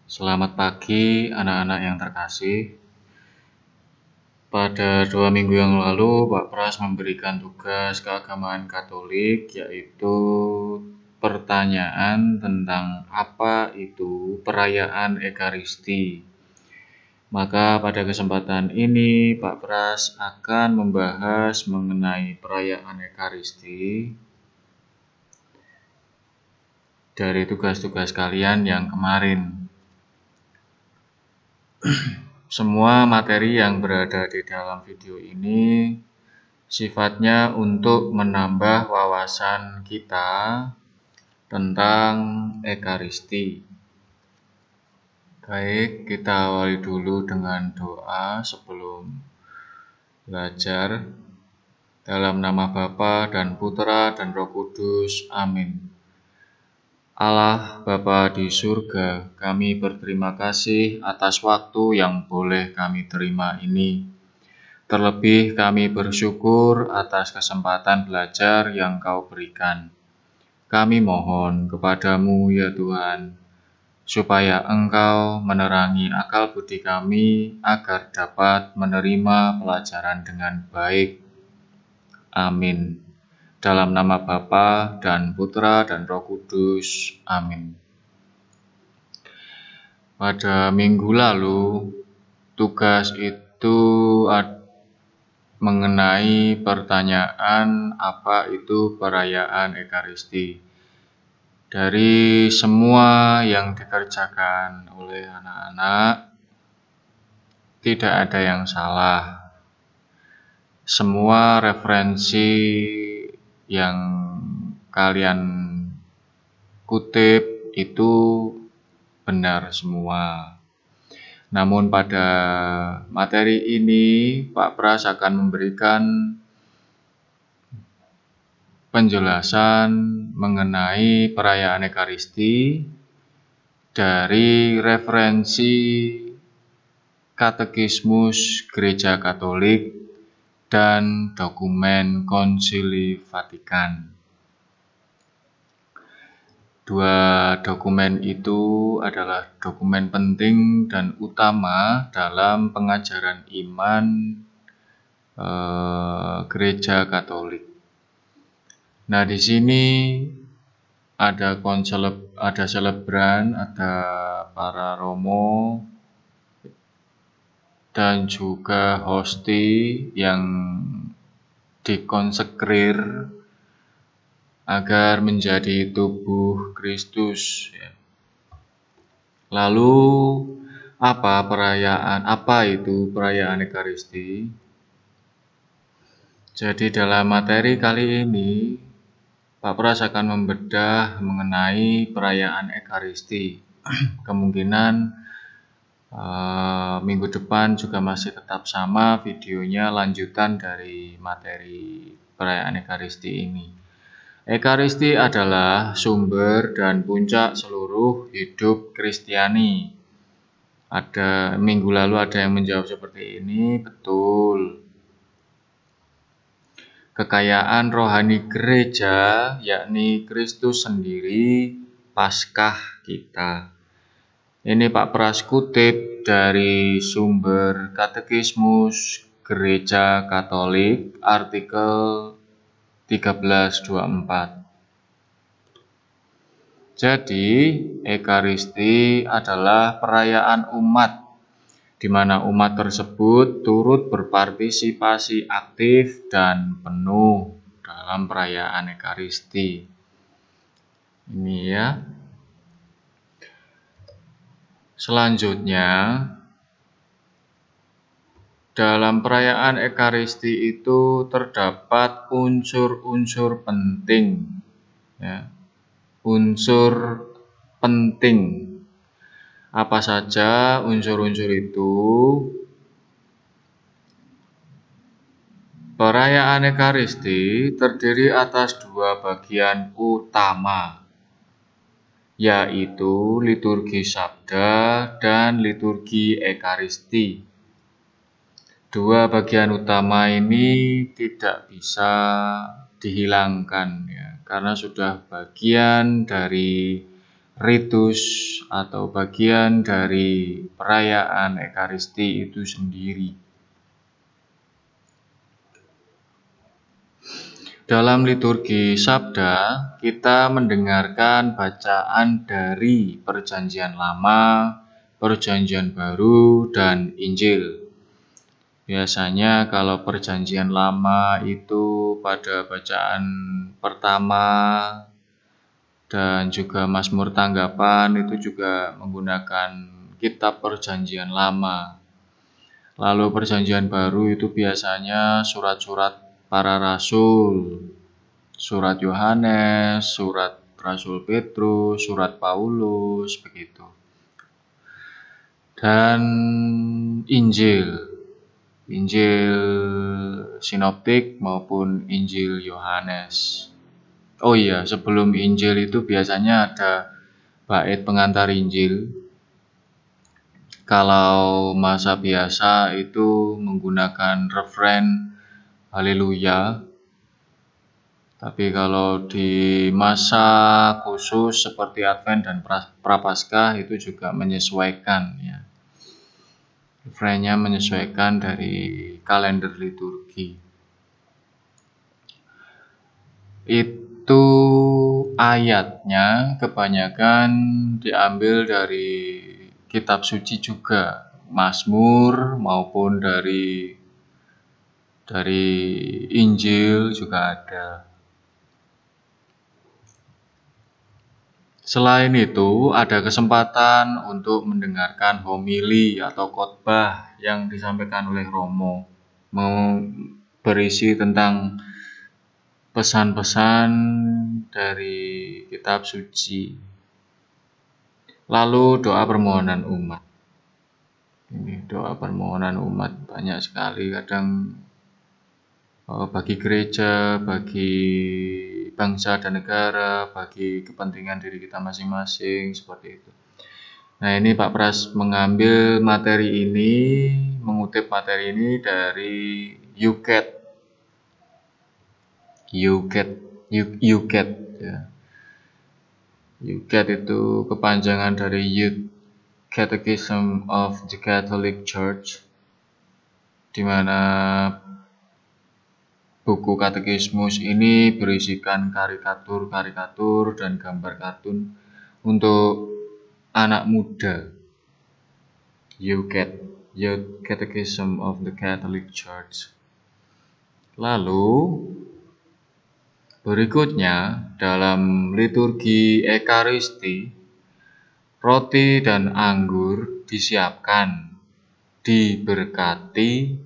Selamat pagi anak-anak yang terkasih. Pada 2 minggu yang lalu Pak Pras memberikan tugas keagamaan Katolik, yaitu pertanyaan tentang apa itu perayaan Ekaristi. Maka pada kesempatan ini Pak Pras akan membahas mengenai perayaan Ekaristi dari tugas-tugas kalian yang kemarin. Semua materi yang berada di dalam video ini sifatnya untuk menambah wawasan kita tentang Ekaristi. Baik, kita awali dulu dengan doa sebelum belajar. Dalam nama Bapa dan Putra dan Roh Kudus. Amin. Allah Bapa di surga, kami berterima kasih atas waktu yang boleh kami terima ini. Terlebih kami bersyukur atas kesempatan belajar yang Kau berikan. Kami mohon kepadamu ya Tuhan, supaya Engkau menerangi akal budi kami agar dapat menerima pelajaran dengan baik. Amin. Dalam nama Bapa dan Putra dan Roh Kudus. Amin. Pada minggu lalu, tugas itu mengenai pertanyaan apa itu perayaan Ekaristi. Dari semua yang dikerjakan oleh anak-anak, tidak ada yang salah. Semua referensi yang kalian kutip itu benar semua. Namun pada materi ini Pak Pras akan memberikan penjelasan mengenai perayaan Ekaristi dari referensi Katekismus Gereja Katolik dan dokumen Konsili Vatikan. Dua dokumen itu adalah dokumen penting dan utama dalam pengajaran iman Gereja Katolik. Nah, di sini ada selebran, ada para romo, dan juga hosti yang dikonsekrir agar menjadi tubuh Kristus. Lalu apa itu perayaan Ekaristi? Jadi dalam materi kali ini Pak Pras akan membedah mengenai perayaan Ekaristi. Kemungkinan minggu depan juga masih tetap sama videonya, lanjutan dari materi perayaan Ekaristi ini. Ekaristi adalah sumber dan puncak seluruh hidup Kristiani. Minggu lalu ada yang menjawab seperti ini, betul. Kekayaan rohani gereja, yakni Kristus sendiri, Paskah kita. Ini Pak Pras kutip dari sumber Katekismus Gereja Katolik, artikel 1324. Jadi, Ekaristi adalah perayaan umat, di mana umat tersebut turut berpartisipasi aktif dan penuh dalam perayaan Ekaristi. Ini ya. Selanjutnya, dalam perayaan Ekaristi itu terdapat unsur-unsur penting. Ya. Unsur penting. Apa saja unsur-unsur itu? Perayaan Ekaristi terdiri atas 2 bagian utama, yaitu liturgi sabda dan liturgi Ekaristi. 2 bagian utama ini tidak bisa dihilangkan ya, karena sudah bagian dari ritus atau bagian dari perayaan Ekaristi itu sendiri. Dalam liturgi Sabda, kita mendengarkan bacaan dari Perjanjian Lama, Perjanjian Baru, dan Injil. Biasanya kalau Perjanjian Lama itu pada bacaan pertama dan juga Mazmur Tanggapan itu juga menggunakan kitab Perjanjian Lama. Lalu Perjanjian Baru itu biasanya surat-surat para rasul, surat Yohanes, surat Rasul Petrus, surat Paulus, begitu. Dan Injil sinoptik maupun Injil Yohanes. Oh iya, sebelum Injil itu biasanya ada bait pengantar Injil. Kalau masa biasa itu menggunakan refren Haleluya. Tapi kalau di masa khusus seperti Advent dan Prapaskah itu juga menyesuaikan ya. Refrennya menyesuaikan dari kalender liturgi. Itu ayatnya kebanyakan diambil dari kitab suci juga, Mazmur maupun dari Injil juga ada. Selain itu, ada kesempatan untuk mendengarkan homili atau khotbah yang disampaikan oleh Romo, berisi tentang pesan-pesan dari kitab suci. Lalu doa permohonan umat. Ini doa permohonan umat banyak sekali, kadang bagi gereja, bagi bangsa dan negara, bagi kepentingan diri kita masing-masing, seperti itu. Nah, ini Pak Pras mengutip materi ini dari YOUCAT ya. YOUCAT itu kepanjangan dari Youth Catechism of the Catholic Church, di mana buku katekismus ini berisikan karikatur dan gambar kartun untuk anak muda. YOUCAT, Youth Catechism of the Catholic Church. Lalu berikutnya dalam liturgi Ekaristi, roti dan anggur disiapkan, diberkati,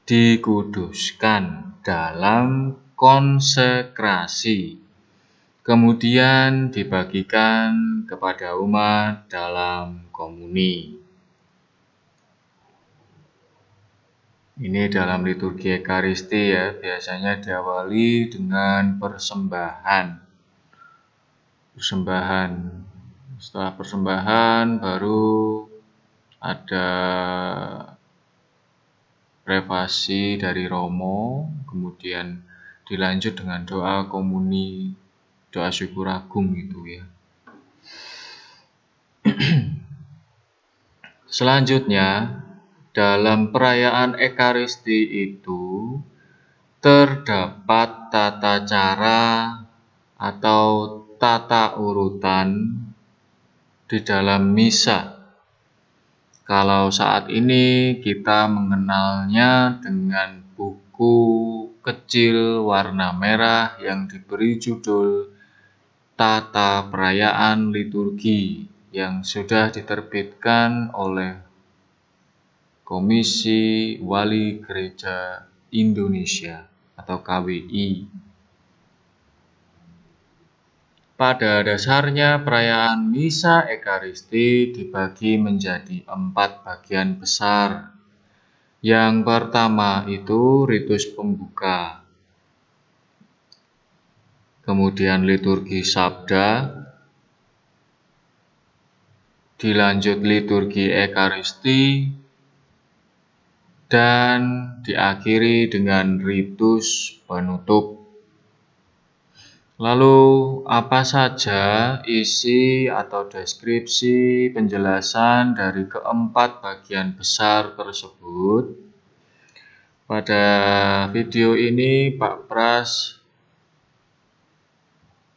dikuduskan dalam konsekrasi, kemudian dibagikan kepada umat dalam komuni. Ini dalam liturgi Ekaristi ya, biasanya diawali dengan persembahan. Setelah persembahan baru ada privasi dari Romo, kemudian dilanjut dengan doa komuni, doa syukur agung gitu ya. Selanjutnya, dalam perayaan Ekaristi itu terdapat tata cara atau tata urutan di dalam misa. Kalau saat ini kita mengenalnya dengan buku kecil warna merah yang diberi judul Tata Perayaan Liturgi yang sudah diterbitkan oleh Komisi Wali Gereja Indonesia atau KWI. Pada dasarnya perayaan Misa Ekaristi dibagi menjadi 4 bagian besar. Yang pertama itu ritus pembuka, kemudian liturgi Sabda, dilanjut liturgi Ekaristi, dan diakhiri dengan ritus penutup. Lalu apa saja isi atau deskripsi penjelasan dari keempat bagian besar tersebut? Pada video ini Pak Pras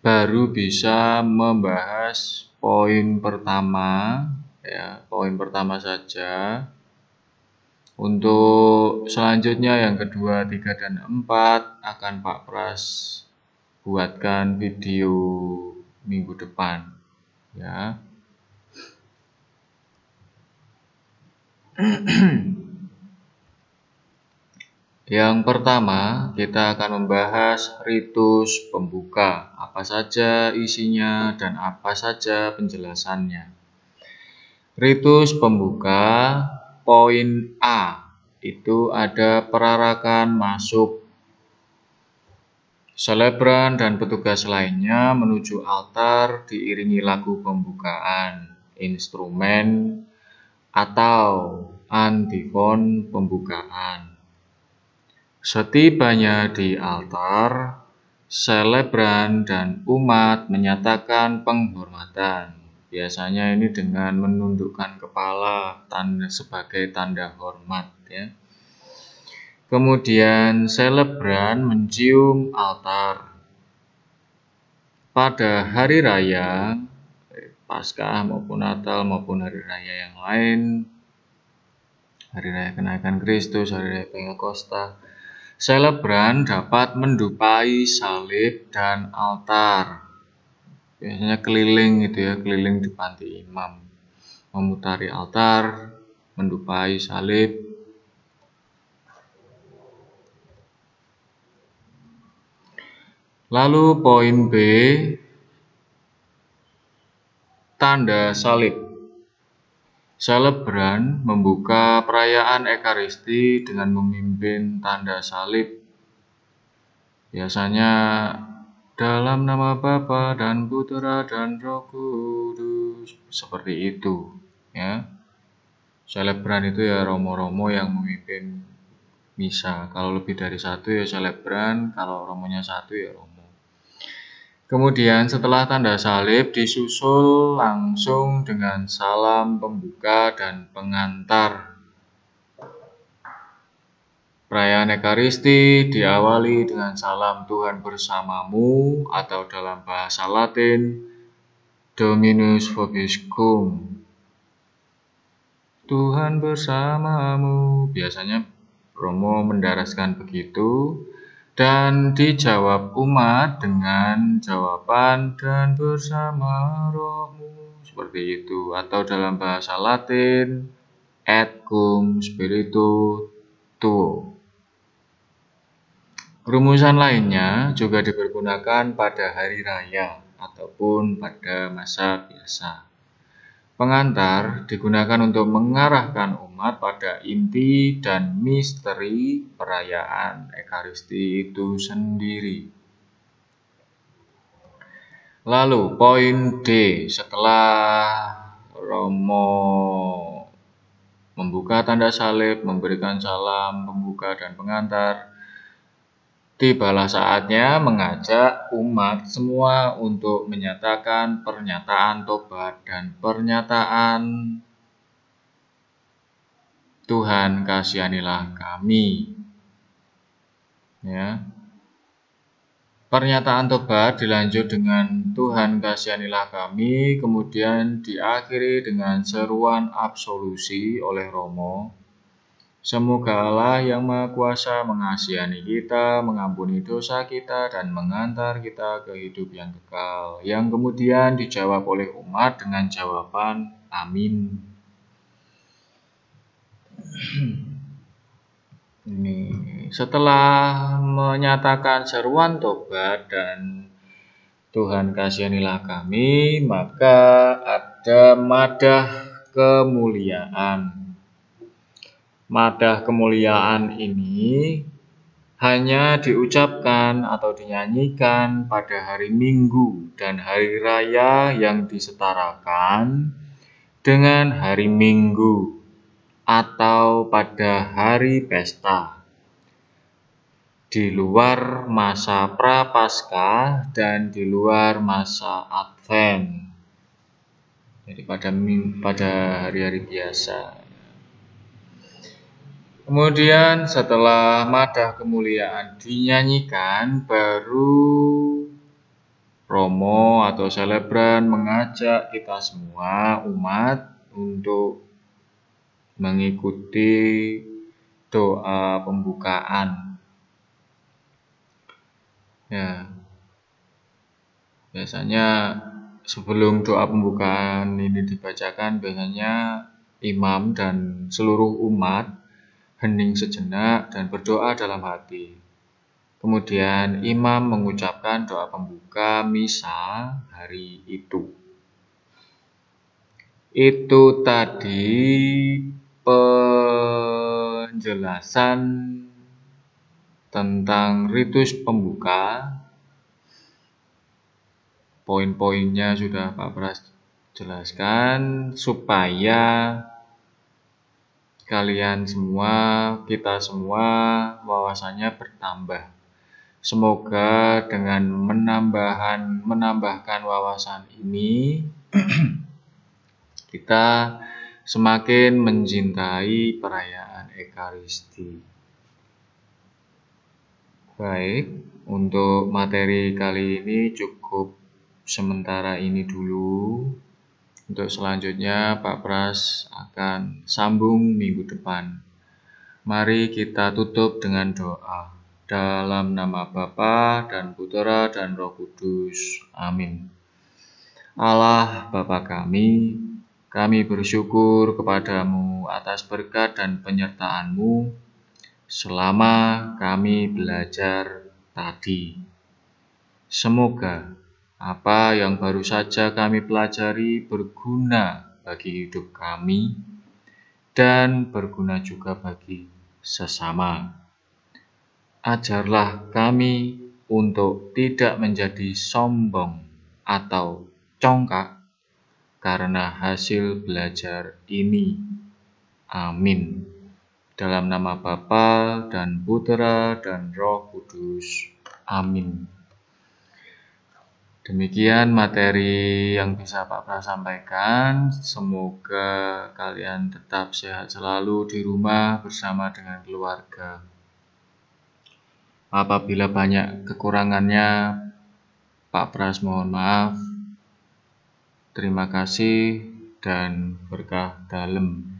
baru bisa membahas poin pertama, ya, poin pertama saja. Untuk selanjutnya yang kedua, 3 dan 4 akan Pak Pras buatkan video minggu depan, ya. Yang pertama, kita akan membahas ritus pembuka, apa saja isinya dan apa saja penjelasannya. Ritus pembuka, poin A, itu ada perarakan masuk. Selebran dan petugas lainnya menuju altar diiringi lagu pembukaan, instrumen, atau antifon pembukaan. Setibanya di altar, selebran dan umat menyatakan penghormatan. Biasanya ini dengan menundukkan kepala sebagai tanda hormat, ya. Kemudian selebran mencium altar. Pada hari raya, Paskah maupun Natal maupun hari raya yang lain, hari raya kenaikan Kristus, hari raya Pentakosta, selebran dapat mendupai salib dan altar. Biasanya keliling gitu ya, keliling di panti imam, memutari altar, mendupai salib. Lalu poin B, tanda salib. Selebran membuka perayaan Ekaristi dengan memimpin tanda salib. Biasanya dalam nama Bapa dan Putra dan Roh Kudus, seperti itu, ya. Selebran itu ya romo-romo yang memimpin misa. Kalau lebih dari satu ya selebran, kalau romonya satu ya romo. Kemudian setelah tanda salib disusul langsung dengan salam pembuka dan pengantar. Perayaan Ekaristi diawali dengan salam Tuhan bersamamu atau dalam bahasa Latin Dominus vobiscum. Tuhan bersamamu. Biasanya romo mendaraskan begitu. Dan dijawab umat dengan jawaban dan bersama rohmu, seperti itu. Atau dalam bahasa Latin, et cum spiritu tuo. Rumusan lainnya juga dipergunakan pada hari raya ataupun pada masa biasa. Pengantar digunakan untuk mengarahkan umat pada inti dan misteri perayaan Ekaristi itu sendiri. Lalu poin D, setelah romo membuka tanda salib, memberikan salam pembuka dan pengantar, tibalah saatnya mengajak umat semua untuk menyatakan pernyataan tobat dan pernyataan Tuhan kasihanilah kami. Ya. Pernyataan tobat dilanjut dengan Tuhan kasihanilah kami, kemudian diakhiri dengan seruan absolusi oleh romo. Semoga Allah yang Maha Kuasa mengasihani kita, mengampuni dosa kita, dan mengantar kita ke hidup yang kekal, yang kemudian dijawab oleh umat dengan jawaban amin. Ini setelah menyatakan seruan tobat dan Tuhan kasihanilah kami, maka ada madah kemuliaan. Madah kemuliaan ini hanya diucapkan atau dinyanyikan pada hari Minggu dan hari raya yang disetarakan dengan hari Minggu atau pada hari pesta. di luar masa Prapaskah dan di luar masa Advent. Jadi pada hari-hari biasa. Kemudian setelah madah kemuliaan dinyanyikan, baru romo atau selebran mengajak kita semua umat untuk mengikuti doa pembukaan. Ya, biasanya sebelum doa pembukaan ini dibacakan, biasanya imam dan seluruh umat hening sejenak dan berdoa dalam hati. Kemudian imam mengucapkan doa pembuka misa hari itu. Itu tadi penjelasan tentang ritus pembuka. Poin-poinnya sudah Pak Pras jelaskan supaya kalian semua, kita semua wawasannya bertambah. Semoga dengan menambahkan wawasan ini kita semakin mencintai perayaan Ekaristi. Baik, untuk materi kali ini cukup sementara ini dulu. Untuk selanjutnya Pak Pras akan sambung minggu depan. Mari kita tutup dengan doa. Dalam nama Bapa dan Putera dan Roh Kudus. Amin. Allah Bapa kami bersyukur kepadamu atas berkat dan penyertaan-Mu selama kami belajar tadi. Semoga apa yang baru saja kami pelajari berguna bagi hidup kami dan berguna juga bagi sesama. Ajarlah kami untuk tidak menjadi sombong atau congkak karena hasil belajar ini. Amin. Dalam nama Bapa dan Putera dan Roh Kudus. Amin. Demikian materi yang bisa Pak Pras sampaikan. Semoga kalian tetap sehat selalu di rumah bersama dengan keluarga. Apabila banyak kekurangannya, Pak Pras mohon maaf. Terima kasih dan berkah dalem.